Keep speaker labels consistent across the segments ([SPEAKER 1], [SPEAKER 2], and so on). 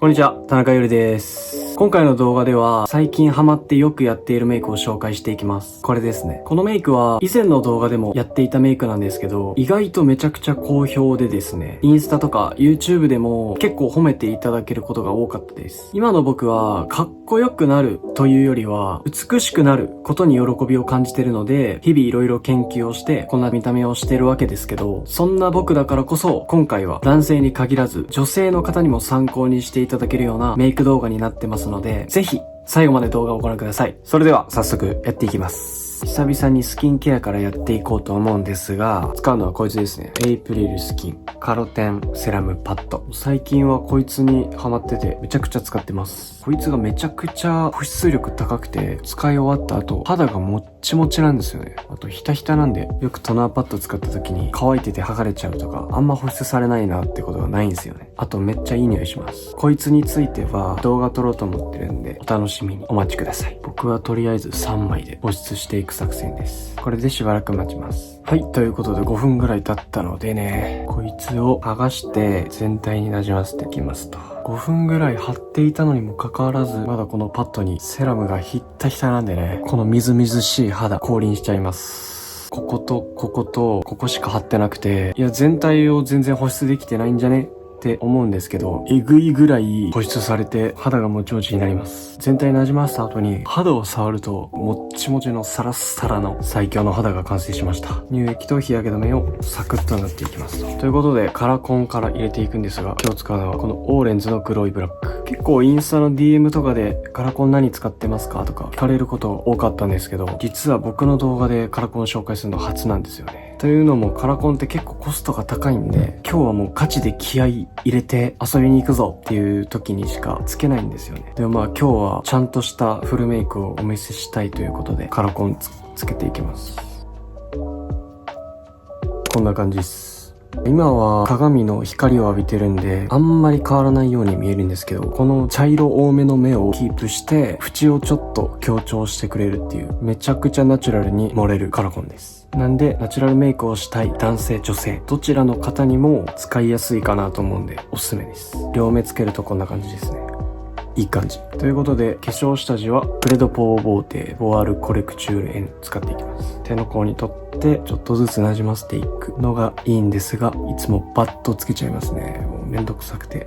[SPEAKER 1] こんにちは、田中ゆりです。今回の動画では最近ハマってよくやっているメイクを紹介していきます。これですね。このメイクは以前の動画でもやっていたメイクなんですけど、意外とめちゃくちゃ好評でですね、インスタとか YouTube でも結構褒めていただけることが多かったです。今の僕はかっこよくなるというよりは美しくなることに喜びを感じているので、日々いろいろ研究をしてこんな見た目をしているわけですけど、そんな僕だからこそ今回は男性に限らず女性の方にも参考にしていただけるようなメイク動画になってますので、ぜひ最後まで動画をご覧ください。それでは早速やっていきます。久々にスキンケアからやっていこうと思うんですが、使うのはこいつですね。エイプリルスキンカロテンセラムパッド。最近はこいつにハマっててめちゃくちゃ使ってます。こいつがめちゃくちゃ保湿力高くて、使い終わった後肌がもっちもちなんですよね。あとひたひたなんで、よくトナーパッド使った時に乾いてて剥がれちゃうとか、あんま保湿されないなってことがないんですよね。あとめっちゃいい匂いします。こいつについては動画撮ろうと思ってるんで、お楽しみにお待ちください。僕はとりあえず3枚で保湿していく作戦です。これでしばらく待ちます。はい、ということで5分ぐらい経ったのでね、こいつを剥がして全体になじませていきますと。5分ぐらい貼っていたのにもかかわらず、まだこのパッドにセラムがひったひたなんでね、このみずみずしい肌降臨しちゃいます。こことこことここしか貼ってなくて、いや全体を全然保湿できてないんじゃねって思うんですけど、えぐいぐらい保湿されて肌がもちもちになります。全体なじませた後に肌を触るともっちもちのサラッサラの最強の肌が完成しました。乳液と日焼け止めをサクッと塗っていきますということで、カラコンから入れていくんですが、今日使うのはこのオーレンズのグロイブラック。結構インスタの DM とかでカラコン何使ってますかとか聞かれること多かったんですけど、実は僕の動画でカラコンを紹介するの初なんですよね。というのもカラコンって結構コストが高いんで、今日はもうガチで気合い入れて遊びに行くぞっていう時にしかつけないんですよね。でもまあ今日はちゃんとしたフルメイクをお見せしたいということでカラコンつけていきます。こんな感じです。今は鏡の光を浴びてるんであんまり変わらないように見えるんですけど、この茶色多めの目をキープして縁をちょっと強調してくれるっていうめちゃくちゃナチュラルに盛れるカラコンです。なんでナチュラルメイクをしたい男性女性どちらの方にも使いやすいかなと思うんでおすすめです。両目つけるとこんな感じですね。いい感じということで、化粧下地はプレドポーボーテボワールコレクチュール N 使っていきます。手の甲に取ってちょっとずつなじませていくのがいいんですが、いつもバッとつけちゃいますね。もうめんどくさくて。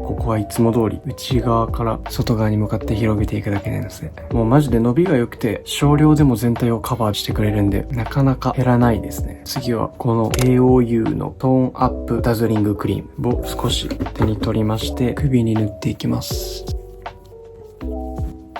[SPEAKER 1] ここはいつも通り内側から外側に向かって広げていくだけなんですね。もうマジで伸びが良くて少量でも全体をカバーしてくれるんでなかなか減らないですね。次はこの AOU のトーンアップダズリングクリームを少し手に取りまして首に塗っていきます。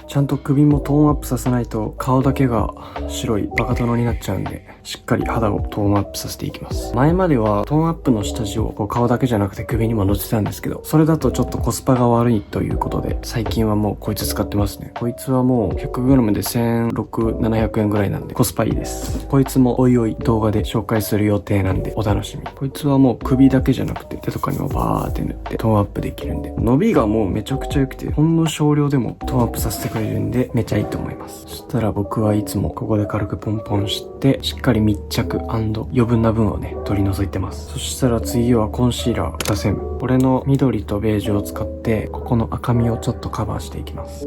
[SPEAKER 1] ちゃんと首もトーンアップさせないと顔だけが白いバカ殿になっちゃうんで、しっかり肌をトーンアップさせていきます。前まではトーンアップの下地を顔だけじゃなくて首にも乗せてたんですけど、それだとちょっとコスパが悪いということで最近はもうこいつ使ってますね。こいつはもう 100g で1600、700円ぐらいなんでコスパいいです。こいつもおいおい動画で紹介する予定なんでお楽しみ。こいつはもう首だけじゃなくて手とかにもバーって塗ってトーンアップできるんで、伸びがもうめちゃくちゃ良くてほんの少量でもトーンアップさせてくれるんでめちゃいいと思います。そしたら僕はいつもここで軽くポンポンしてしっかり密着&余分な分をね取り除いてます。そしたら次はコンシーラー2セム、これの緑とベージュを使ってここの赤みをちょっとカバーしていきます。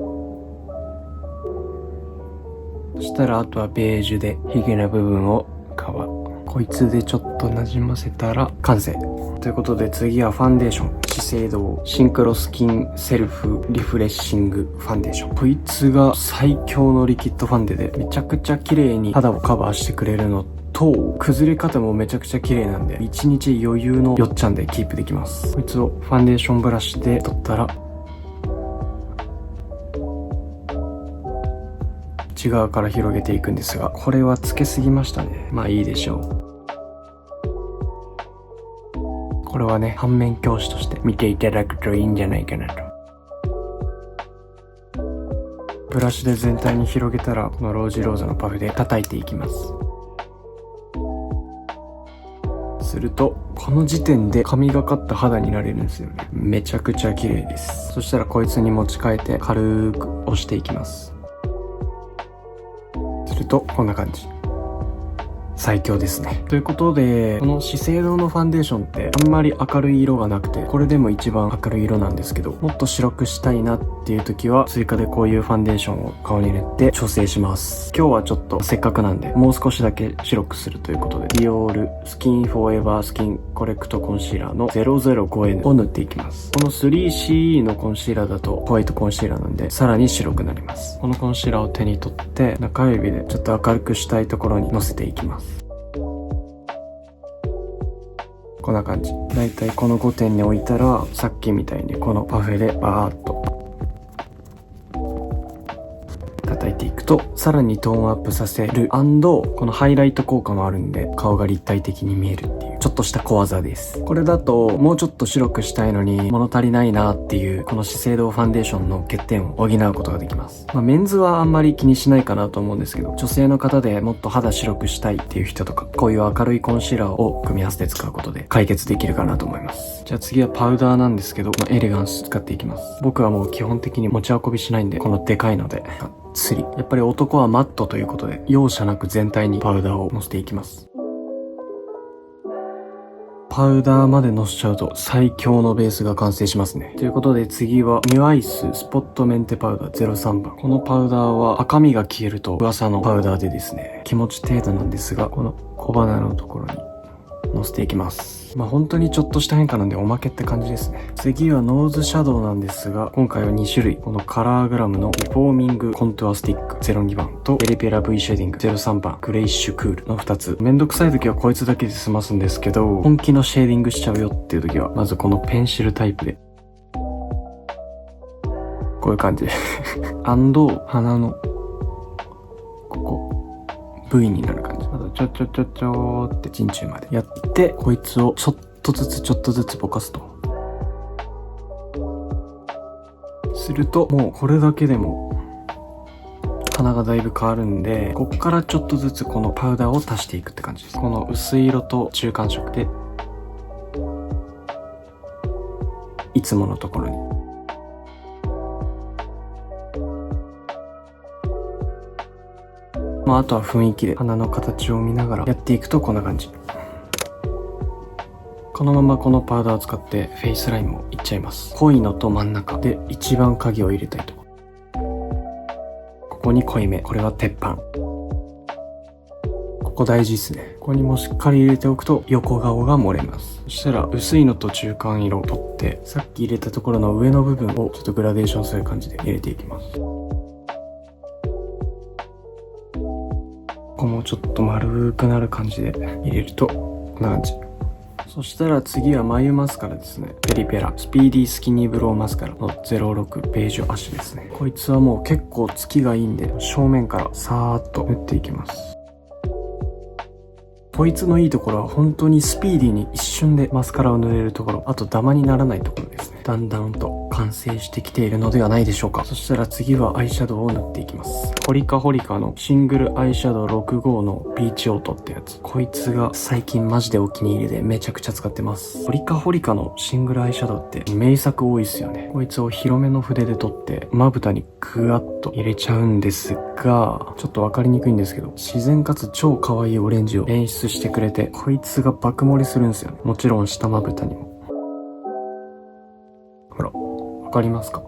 [SPEAKER 1] そしたらあとはベージュでヒゲの部分をカバー。こいつでちょっとなじませたら完成ということで、次はファンデーション資生堂シンクロスキンセルフリフレッシングファンデーション。こいつが最強のリキッドファンデでめちゃくちゃ綺麗に肌をカバーしてくれるのと、崩れ方もめちゃくちゃ綺麗なんで1日余裕のよっちゃんでキープできます。こいつをファンデーションブラシで取ったら内側から広げていくんですが、これはつけすぎましたね。まあいいでしょう。これはね、反面教師として見ていただくといいんじゃないかなと。ブラシで全体に広げたらこのロージローザのパフで叩いていきます。するとこの時点で神がかった肌になれるんですよね。めちゃくちゃ綺麗です。そしたらこいつに持ち替えて軽く押していきます。するとこんな感じ。最強ですね。ということで、この資生堂のファンデーションってあんまり明るい色がなくて、これでも一番明るい色なんですけど、もっと白くしたいなっていう時は、追加でこういうファンデーションを顔に塗って調整します。今日はちょっとせっかくなんで、もう少しだけ白くするということで、ディオールスキンフォーエバースキンコレクトコンシーラーの 005N を塗っていきます。この 3CE のコンシーラーだとホワイトコンシーラーなんで、さらに白くなります。このコンシーラーを手に取って、中指でちょっと明るくしたいところにのせていきます。こんな感じ。だいたいこの5点に置いたら、さっきみたいにこのパフェでバーっと叩いていくと、さらにトーンアップさせる&このハイライト効果もあるんで、顔が立体的に見えるっていう、ちょっとした小技です。これだと、もうちょっと白くしたいのに、物足りないなっていう、この資生堂ファンデーションの欠点を補うことができます。メンズはあんまり気にしないかなと思うんですけど、女性の方でもっと肌白くしたいっていう人とか、こういう明るいコンシーラーを組み合わせて使うことで解決できるかなと思います。じゃあ次はパウダーなんですけど、エレガンス使っていきます。僕はもう基本的に持ち運びしないんで、このでかいので、やっぱり男はマットということで、容赦なく全体にパウダーをのせていきます。パウダーまでのせちゃうと最強のベースが完成しますね。ということで次はニュアイススポットメンテパウダー03番。このパウダーは赤みが消えると噂のパウダーでですね、気持ち程度なんですが、この小鼻のところにのせていきます。本当にちょっとした変化なんでおまけって感じですね。次はノーズシャドウなんですが、今回は2種類。このカラーグラムのリフォーミングコントゥアスティック02番とエリペラ V シェーディング03番グレイッシュクールの2つ。めんどくさい時はこいつだけで済ますんですけど、本気のシェーディングしちゃうよっていう時は、まずこのペンシルタイプで。こういう感じ。鼻の、ここ。V になる感じ。あとちょって陣中までやって、こいつをちょっとずつぼかすと。すると、もうこれだけでも、鼻がだいぶ変わるんで、こっからちょっとずつこのパウダーを足していくって感じです。この薄い色と中間色で、いつものところに。あとは雰囲気で鼻の形を見ながらやっていくとこんな感じ。このままこのパウダーを使ってフェイスラインもいっちゃいます。濃いのと真ん中で一番影を入れたいところ。ここに濃いめ。これは鉄板。ここ大事ですね。ここにもしっかり入れておくと横顔が漏れます。そしたら薄いのと中間色を取って、さっき入れたところの上の部分をちょっとグラデーションする感じで入れていきます。ここもちょっと丸くなる感じで入れると、こんな感じ。そしたら次は眉マスカラですね。ペリペラスピーディースキニーブローマスカラの06ベージュアッシュですね。こいつはもう結構つきがいいんで、正面からさーっと塗っていきます。こいつのいいところは本当にスピーディーに一瞬でマスカラを塗れるところ、あとダマにならないところですね。だんだんと完成してきているのではないでしょうか。そしたら次はアイシャドウを塗っていきます。ホリカのシングルアイシャドウ65のビーチオートってやつ。こいつが最近マジでお気に入りでめちゃくちゃ使ってます。ホリカのシングルアイシャドウって名作多いですよね。こいつを広めの筆で取ってまぶたにグワッと入れちゃうんですが、ちょっとわかりにくいんですけど、自然かつ超可愛いオレンジを演出してくれて、こいつが爆盛りするんですよね。もちろん下まぶたにも。ほら、わかりますか？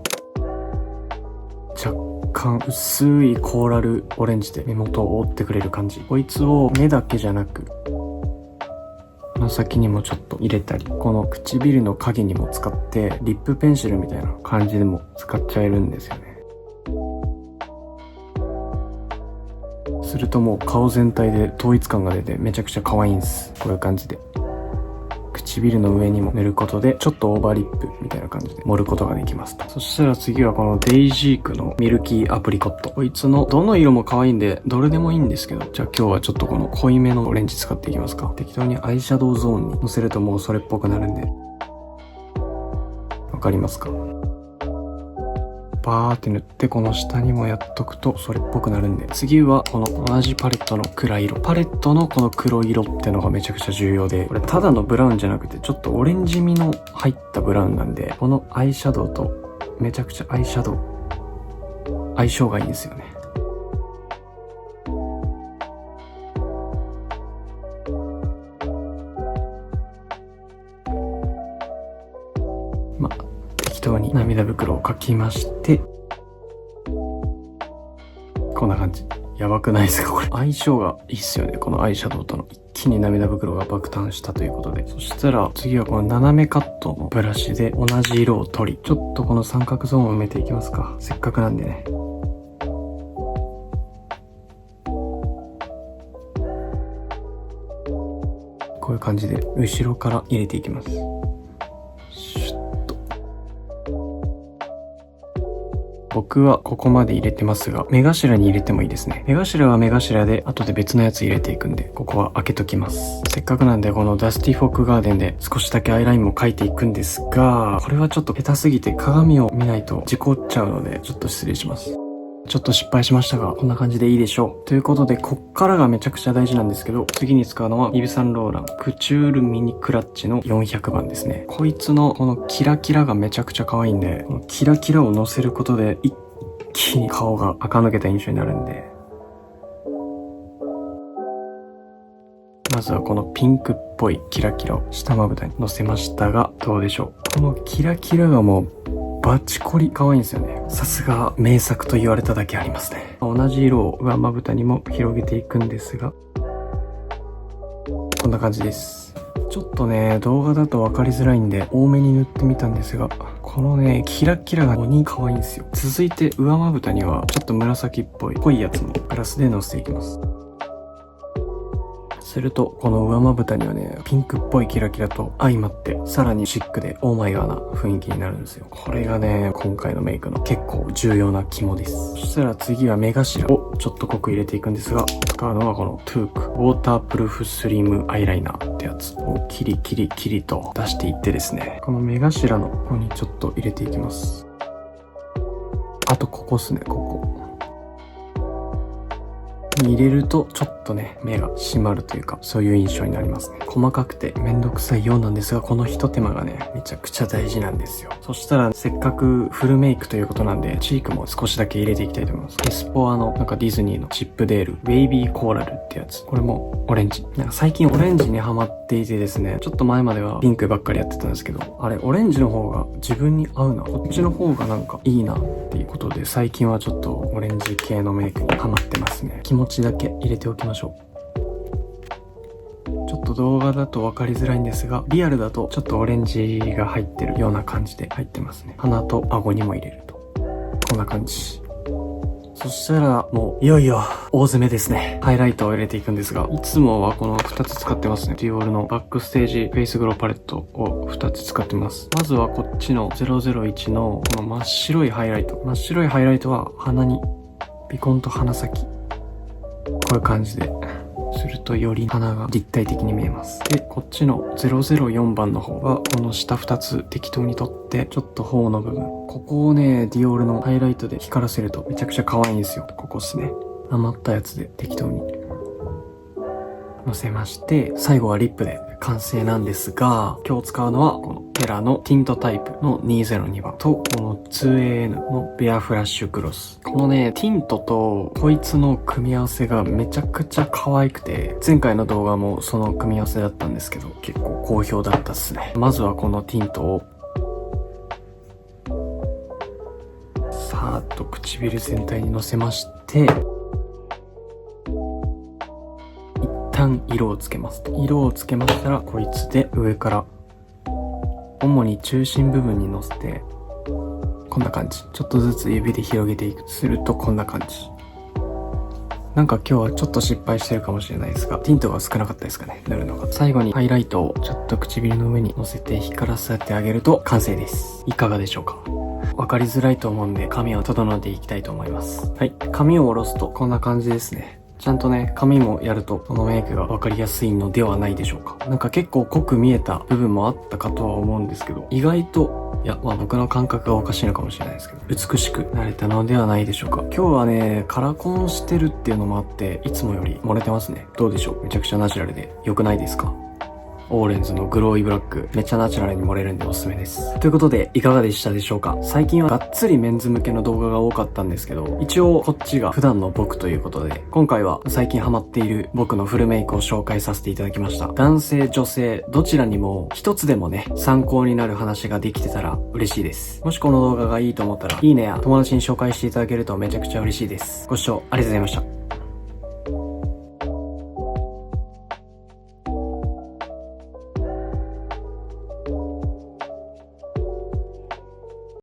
[SPEAKER 1] 若干薄いコーラルオレンジで目元を覆ってくれる感じ。こいつを目だけじゃなく、この先にもちょっと入れたり、この唇の影にも使って、リップペンシルみたいな感じでも使っちゃえるんですよね。するともう顔全体で統一感が出てめちゃくちゃ可愛いんです。こういう感じで。唇の上にも塗ることで、ちょっとオーバーリップみたいな感じで盛ることができますと。そしたら次はこのデイジークのミルキーアプリコット。こいつのどの色も可愛いんで、どれでもいいんですけど、じゃあ今日はちょっとこの濃いめのオレンジ使っていきますか。適当にアイシャドウゾーンにのせるともうそれっぽくなるんで。わかりますか？バーって塗ってこの下にもやっとくとそれっぽくなるんで、次はこの同じパレットの暗い色、パレットのこの黒色ってのがめちゃくちゃ重要で、これただのブラウンじゃなくてちょっとオレンジ味の入ったブラウンなんで、このアイシャドウとめちゃくちゃアイシャドウ相性がいいんですよね。適当に涙袋をかきまして、こんな感じ。やばくないですかこれ。相性がいいっすよね。このアイシャドウとの。一気に涙袋が爆誕したということで。そしたら次はこの斜めカットのブラシで同じ色を取り、ちょっとこの三角ゾーンを埋めていきますか。せっかくなんでね。こういう感じで後ろから入れていきます。僕はここまで入れてますが、目頭に入れてもいいですね。目頭は目頭で、後で別のやつ入れていくんで、ここは開けときます。せっかくなんで、このダスティフォークガーデンで少しだけアイラインも描いていくんですが、これはちょっと下手すぎて鏡を見ないと事故っちゃうので、ちょっと失礼します。ちょっと失敗しましたが、こんな感じでいいでしょう。ということで、こっからがめちゃくちゃ大事なんですけど、次に使うのは、イヴ・サンローラン、クチュールミニクラッチの400番ですね。こいつのこのキラキラがめちゃくちゃ可愛いんで、このキラキラを乗せることで、一気に顔が垢抜けた印象になるんで、まずはこのピンクっぽいキラキラを下まぶたに乗せましたが、どうでしょう。このキラキラがもう、バチコリ可愛いんですよね。さすが名作と言われただけありますね。同じ色を上まぶたにも広げていくんですが、こんな感じです。ちょっとね、動画だと分かりづらいんで多めに塗ってみたんですが、このね、キラキラが鬼可愛いんですよ。続いて上まぶたにはちょっと紫っぽい濃いやつもプラスでのせていきます。すると、この上まぶたにはね、ピンクっぽいキラキラと相まって、さらにシックでオーマイガーな雰囲気になるんですよ。これがね、今回のメイクの結構重要な肝です。そしたら次は目頭をちょっと濃く入れていくんですが、使うのはこのトゥーク、ウォータープルーフスリムアイライナーってやつをキリキリキリと出していってですね、この目頭の方にちょっと入れていきます。あとここっすね、ここ。に入れるとちょっとね目が締まるというかそういう印象になりますね。細かくてめんどくさいようなんですが、この一手間がねめちゃくちゃ大事なんですよ。そしたらせっかくフルメイクということなんでチークも少しだけ入れていきたいと思います。エスポアのなんかディズニーのチップデールベイビーコーラルってやつ、これもオレンジ。なんか最近オレンジにハマっていてですね、ちょっと前まではピンクばっかりやってたんですけど、あれオレンジの方が自分に合うな、こっちの方がなんかいいなっていうことで最近はちょっとオレンジ系のメイクにハマってますね。気持ちだけ入れておきましょう。ちょっと動画だと分かりづらいんですが、リアルだとちょっとオレンジが入ってるような感じで入ってますね。鼻と顎にも入れるとこんな感じ。そしたらもういよいよ大詰めですね。ハイライトを入れていくんですが、いつもはこの2つ使ってますね。ディオールのバックステージフェイスグローパレットを2つ使ってます。まずはこっちの001のこの真っ白いハイライト。真っ白いハイライトは鼻にピコンと鼻先、こういう感じでするとより鼻が立体的に見えます。で、こっちの004番の方はこの下2つ適当に取ってちょっと頬の部分、ここをねディオールのハイライトで光らせるとめちゃくちゃ可愛いんですよ。ここですね。余ったやつで適当にのせまして、最後はリップで完成なんですが、今日使うのはこのテラのティントタイプの202番とこの 2AN のベアフラッシュグロス。このねティントとこいつの組み合わせがめちゃくちゃ可愛くて、前回の動画もその組み合わせだったんですけど結構好評だったっすね。まずはこのティントをさーっと唇全体にのせまして、色をつけますと。色をつけましたらこいつで上から主に中心部分にのせて、こんな感じ。ちょっとずつ指で広げていく。するとこんな感じ。なんか今日はちょっと失敗してるかもしれないですが、ティントが少なかったですかね、塗るのが。最後にハイライトをちょっと唇の上にのせて光らせてあげると完成です。いかがでしょうか。わかりづらいと思うんで髪を整えていきたいと思います。はい、髪を下ろすとこんな感じですね。ちゃんとね髪もやるとこのメイクが分かりやすいのではないでしょうか。なんか結構濃く見えた部分もあったかとは思うんですけど、意外と僕の感覚がおかしいのかもしれないですけど美しくなれたのではないでしょうか。今日はねカラコンしてるっていうのもあっていつもより漏れてますね。どうでしょう。めちゃくちゃナチュラルで良くないですか。オーレンズのグローイブラック。めっちゃナチュラルに盛れるんでおすすめです。ということで、いかがでしたでしょうか？最近はがっつりメンズ向けの動画が多かったんですけど、一応こっちが普段の僕ということで、今回は最近ハマっている僕のフルメイクを紹介させていただきました。男性、女性、どちらにも一つでもね、参考になる話ができてたら嬉しいです。もしこの動画がいいと思ったら、いいねや友達に紹介していただけるとめちゃくちゃ嬉しいです。ご視聴ありがとうございました。